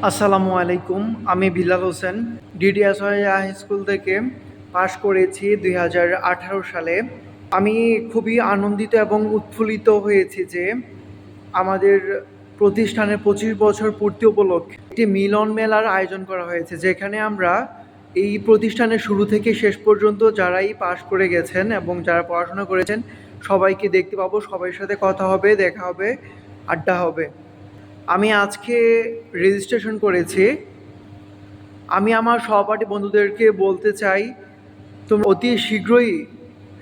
আসসালামু আলাইকুম। আমি বিলাল হোসেন ডিডিএসওয়াই হাই স্কুল থেকে পাশ করেছি 2018 সালে। আমি খুবই আনন্দিত এবং উৎফুল্লিত হয়েছি যে আমাদের প্রতিষ্ঠানের 25 বছর পূর্তি উপলক্ষে একটি মিলন মেলার আয়োজন করা হয়েছে, যেখানে আমরা এই প্রতিষ্ঠানের শুরু থেকে শেষ পর্যন্ত যারাই পাশ করে গেছেন এবং যারা পড়াশোনা করেছেন সবাইকে দেখতে পাবো, সবার সাথে কথা হবে, দেখা হবে, আড্ডা হবে। আমি আজকে রেজিস্ট্রেশন করেছি। আমি আমার সহপাঠী বন্ধুদেরকে বলতে চাই, তোমরা অতি শীঘ্রই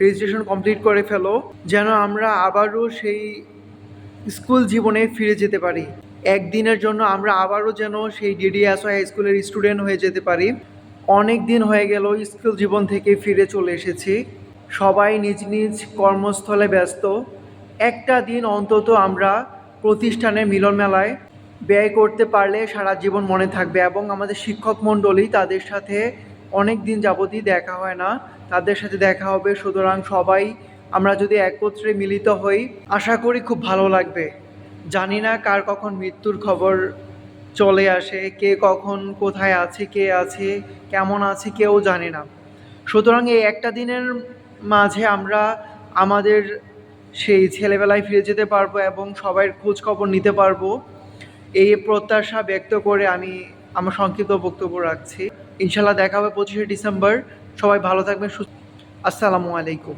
রেজিস্ট্রেশন কমপ্লিট করে ফেলো, যেন আমরা আবারও সেই স্কুল জীবনে ফিরে যেতে পারি। একদিনের জন্য আমরা আবারও যেন সেই ডিডিএসওয়াই হাই স্কুলের স্টুডেন্ট হয়ে যেতে পারি। অনেক দিন হয়ে গেল স্কুল জীবন থেকে ফিরে চলে এসেছি, সবাই নিজ নিজ কর্মস্থলে ব্যস্ত। একটা দিন অন্তত আমরা প্রতিষ্ঠানের মিলন মেলায় ব্যয় করতে পারলে সারা জীবন মনে থাকবে। এবং আমাদের শিক্ষক মণ্ডলী, তাদের সাথে অনেক দিন যাবতই দেখা হয় না, তাদের সাথে দেখা হবে। সুতরাং সবাই আমরা যদি একত্রে মিলিত হই, আশা করি খুব ভালো লাগবে। জানি না কার কখন মৃত্যুর খবর চলে আসে, কে কখন কোথায় আছে, কে আছে কেমন আছে কেউ জানি না। সুতরাং এই একটা দিনের মাঝে আমরা আমাদের সেই ছেলেবেলায় ফিরে যেতে পারবো এবং সবাই খোঁজ খবর নিতে পারবো, এই প্রত্যাশা ব্যক্ত করে আমি আমার সংক্ষিপ্ত বক্তব্য রাখছি। ইনশাল্লাহ দেখা হবে 25শে ডিসেম্বর। সবাই ভালো থাকবেন, আসসালামু আলাইকুম।